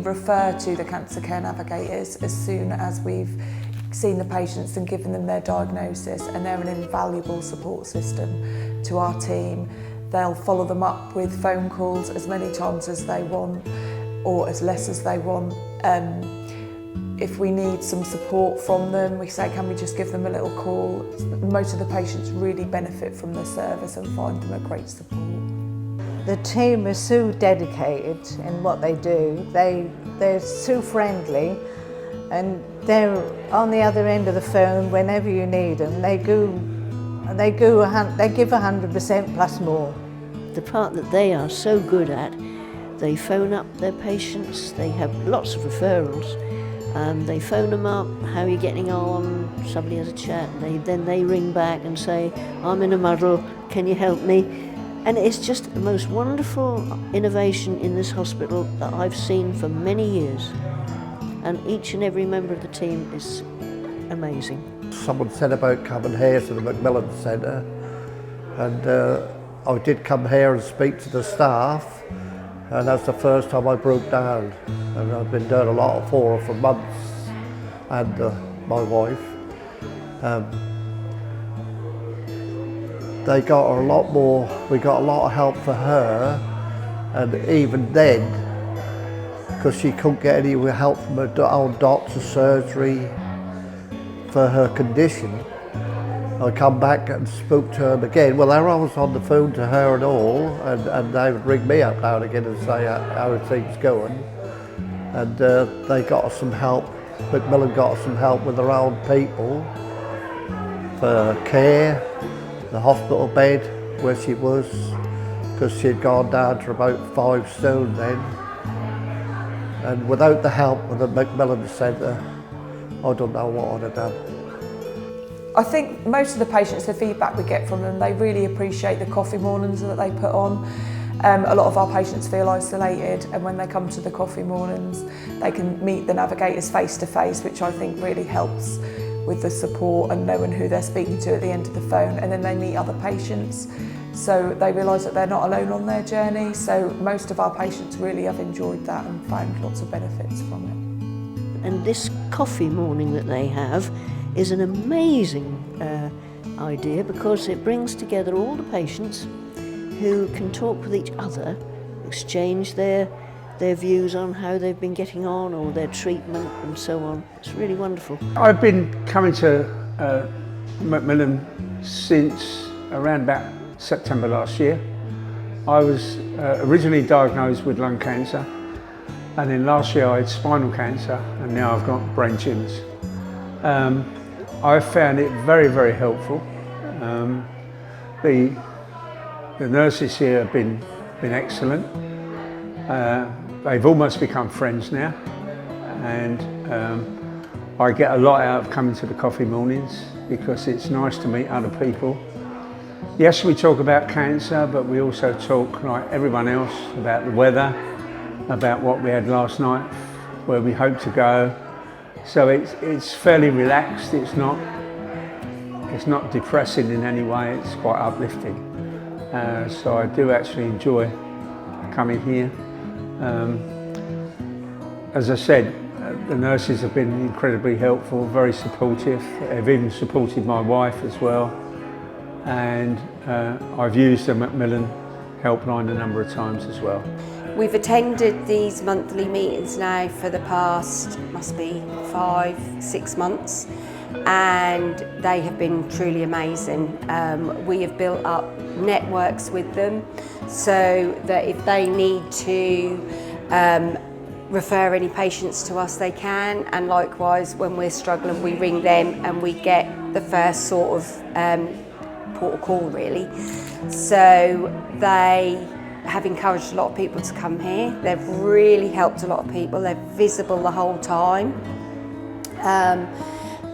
refer to the cancer care navigators as soon as we've seen the patients and given them their diagnosis, and they're an invaluable support system to our team. They'll follow them up with phone calls as many times as they want or as less as they want. If we need some support from them, we say, can we just give them a little call? Most of the patients really benefit from the service and find them a great support. The team is so dedicated in what they do. They're so friendly, and they're on the other end of the phone whenever you need them. They give 100% plus more. The part that they are so good at, they phone up their patients. They have lots of referrals. They phone them up, how are you getting on? Somebody has a chat, and then they ring back and say, I'm in a muddle, can you help me? And it's just the most wonderful innovation in this hospital that I've seen for many years. And each and every member of the team is amazing. Someone said about coming here to the Macmillan Centre, and I did come here and speak to the staff, and that's the first time I broke down. And I've been doing a lot for her for months, and my wife. They got her a lot more, we got a lot of help for her, and even then, because she couldn't get any help from her own doctor's surgery for her condition, I come back and spoke to her again. Well, I was on the phone to her and all, and they would ring me up now and again and say how are things going. And they got us some help. Macmillan got us some help with their own people for care, the hospital bed where she was, because she had gone down to about 5 stone then. And without the help of the Macmillan Centre, I don't know what I'd have done. I think most of the patients, the feedback we get from them, they really appreciate the coffee mornings that they put on. A lot of our patients feel isolated, and when they come to the coffee mornings, they can meet the navigators face to face, which I think really helps with the support and knowing who they're speaking to at the end of the phone. And then they meet other patients, so they realise that they're not alone on their journey. So most of our patients really have enjoyed that and found lots of benefits from it. And this coffee morning that they have is an amazing idea, because it brings together all the patients who can talk with each other, exchange their views on how they've been getting on or their treatment and so on. It's really wonderful. I've been coming to Macmillan since around about September last year. I was originally diagnosed with lung cancer, and then last year I had spinal cancer, and now I've got brain tumours. I've found it very, very helpful. The nurses here have been excellent. They've almost become friends now, and I get a lot out of coming to the coffee mornings because it's nice to meet other people. Yes, we talk about cancer, but we also talk, like everyone else, about the weather, about what we had last night, where we hope to go. So it's fairly relaxed. It's not depressing in any way. It's quite uplifting. So I do actually enjoy coming here. As I said, the nurses have been incredibly helpful, very supportive. They've even supported my wife as well. And I've used the Macmillan helpline a number of times as well. We've attended these monthly meetings now for the past, must be 5-6 months, and they have been truly amazing. We have built up networks with them so that if they need to refer any patients to us, they can, and likewise when we're struggling we ring them and we get the first sort of port of call really. So they have encouraged a lot of people to come here. They've really helped a lot of people. They're visible the whole time.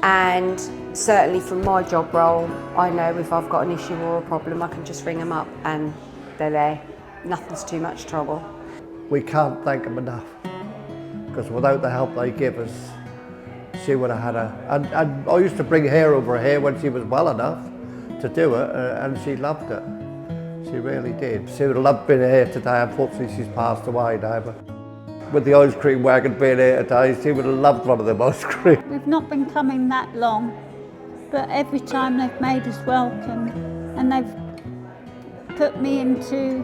And certainly from my job role, I know if I've got an issue or a problem, I can just ring them up and they're there. Nothing's too much trouble. We can't thank them enough, because without the help they give us, she would have had and I used to bring her over here when she was well enough to do it, and she loved it. She really did. She would have loved being here today. Unfortunately, she's passed away now, but with the ice cream wagon being here today. She would have loved one of them ice cream. We've not been coming that long, but every time they've made us welcome, and they've put me into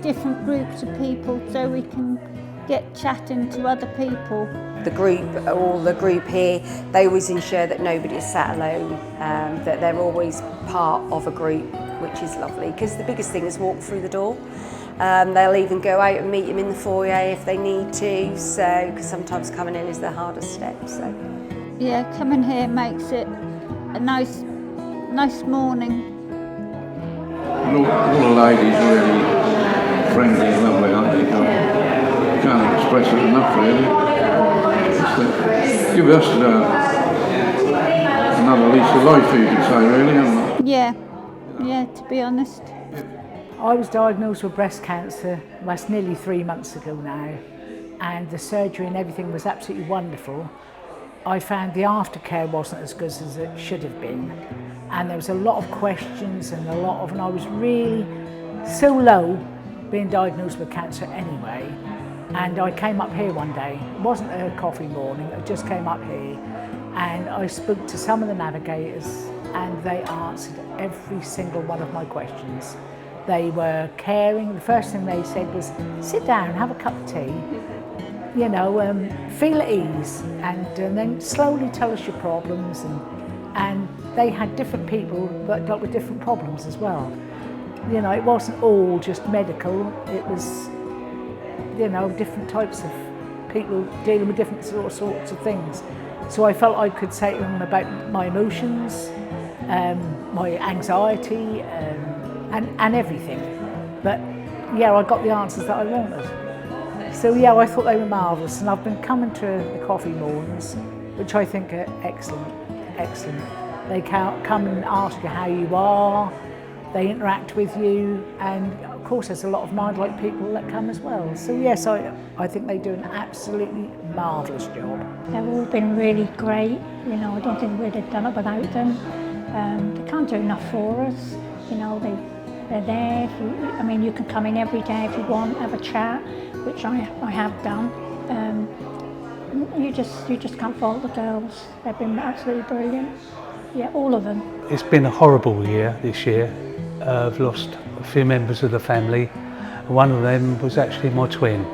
different groups of people so we can get chatting to other people. The group here, they always ensure that nobody is sat alone, that they're always part of a group, which is lovely, because the biggest thing is walk through the door. They'll even go out and meet them in the foyer if they need to, so because sometimes coming in is the hardest step. So Yeah, coming here makes it a nice morning. All the ladies are really friendly and lovely, aren't they? You can't express it enough, really. Just, give us another lease of life, you could say, really, haven't they? Yeah, to be honest. I was diagnosed with breast cancer, that's nearly 3 months ago now, and the surgery and everything was absolutely wonderful. I found the aftercare wasn't as good as it should have been, and there was a lot of questions and I was really so low being diagnosed with cancer anyway. And I came up here one day, it wasn't a coffee morning, I just came up here and I spoke to some of the navigators and they answered every single one of my questions. They were caring. The first thing they said was, sit down, have a cup of tea, you know, feel at ease, and then slowly tell us your problems. And they had different people that dealt with different problems as well. You know, it wasn't all just medical, it was, you know, different types of people dealing with different sorts of things. So I felt I could say to them about my emotions, my anxiety, and everything. But yeah, I got the answers that I wanted. So yeah, I thought they were marvellous, and I've been coming to the coffee mornings, which I think are excellent. They come and ask you how you are, they interact with you, and of course there's a lot of mind-like people that come as well. So yes, I think they do an absolutely marvellous job. They've all been really great, you know, I don't think we'd have done it without them. They can't do enough for us, you know, they're there. I mean, you can come in every day if you want, have a chat, which I have done. You just can't fault the girls. They've been absolutely brilliant. Yeah, all of them. It's been a horrible year this year. I've lost a few members of the family. One of them was actually my twin.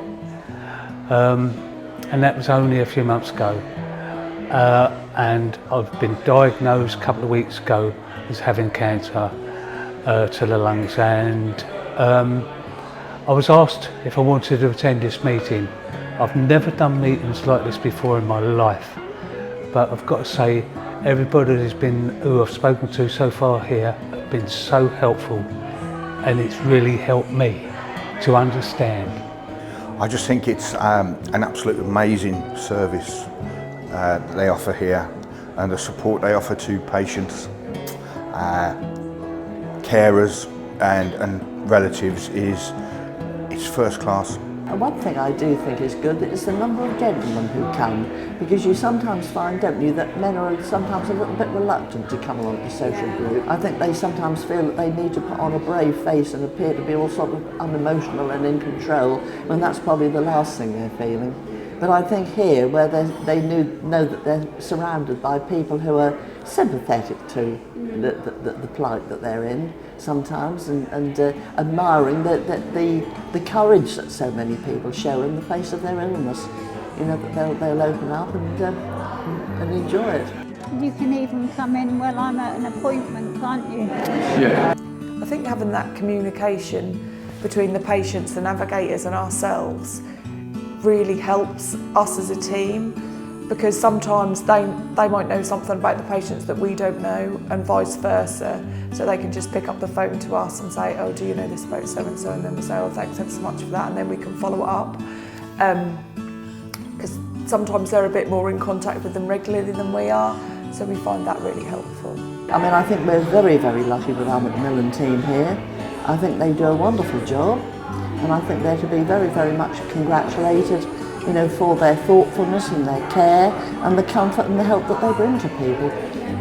And that was only a few months ago. And I've been diagnosed a couple of weeks ago as having cancer to the lungs, and I was asked if I wanted to attend this meeting. I've never done meetings like this before in my life, but I've got to say everybody who I've spoken to so far here have been so helpful, and it's really helped me to understand. I just think it's an absolute amazing service they offer here, and the support they offer to patients, carers and relatives it's first class. One thing I do think is good is the number of gentlemen who come, because you sometimes find, don't you, that men are sometimes a little bit reluctant to come along to social group. I think they sometimes feel that they need to put on a brave face and appear to be all sort of unemotional and in control, and that's probably the last thing they're feeling. But I think here, where they know that they're surrounded by people who are sympathetic to the plight that they're in sometimes, and admiring the courage that so many people show in the face of their illness. You know, that they'll open up and enjoy it. You can even come in while I'm at an appointment, can't you? Yeah. I think having that communication between the patients, the navigators and ourselves really helps us as a team, because sometimes they might know something about the patients that we don't know, and vice versa, so they can just pick up the phone to us and say, oh, do you know this about so and so, and then we say, oh, thanks ever so much for that, and then we can follow it up, because sometimes they're a bit more in contact with them regularly than we are, so we find that really helpful. I mean, I think we're very, very lucky with our Macmillan team here. I think they do a wonderful job, and I think they're to be very, very much congratulated, you know, for their thoughtfulness and their care and the comfort and the help that they bring to people.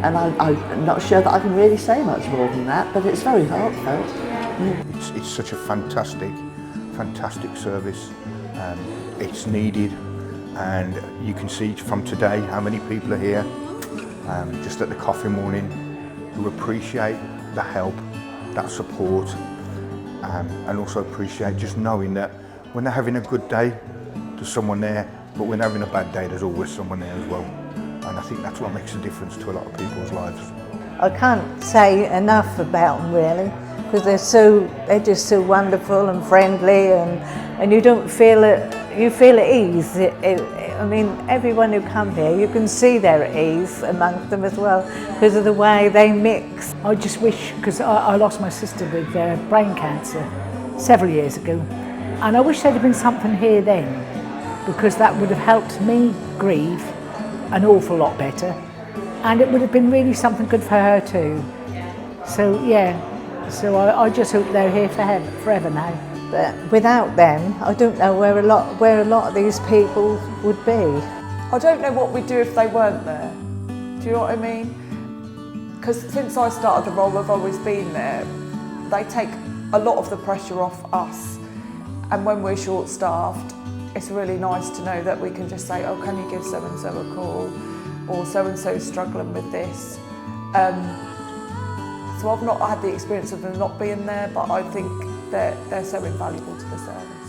And I'm not sure that I can really say much more than that, but it's very heartfelt. It's such a fantastic service. It's needed, and you can see from today how many people are here just at the coffee morning who appreciate the help, that support, and also appreciate just knowing that when they're having a good day, there's someone there, but when they're having a bad day, there's always someone there as well. And I think that's what makes a difference to a lot of people's lives. I can't say enough about them really, because they're just so wonderful and friendly, and you don't feel it, you feel at ease. I mean, everyone who comes here, you can see they're at ease amongst them as well, because of the way they mix. I just wish, because I lost my sister with brain cancer several years ago, and I wish there'd have been something here then, because that would have helped me grieve an awful lot better, and it would have been really something good for her too. So yeah, so I just hope they're here forever now. But without them, I don't know where a lot of these people would be. I don't know what we'd do if they weren't there. Do you know what I mean? Because since I started the role, I've always been there. They take a lot of the pressure off us, and when we're short-staffed, it's really nice to know that we can just say, oh, can you give so-and-so a call? Or so-and-so's struggling with this. So I've not had the experience of them not being there, but I think they're so invaluable to the service.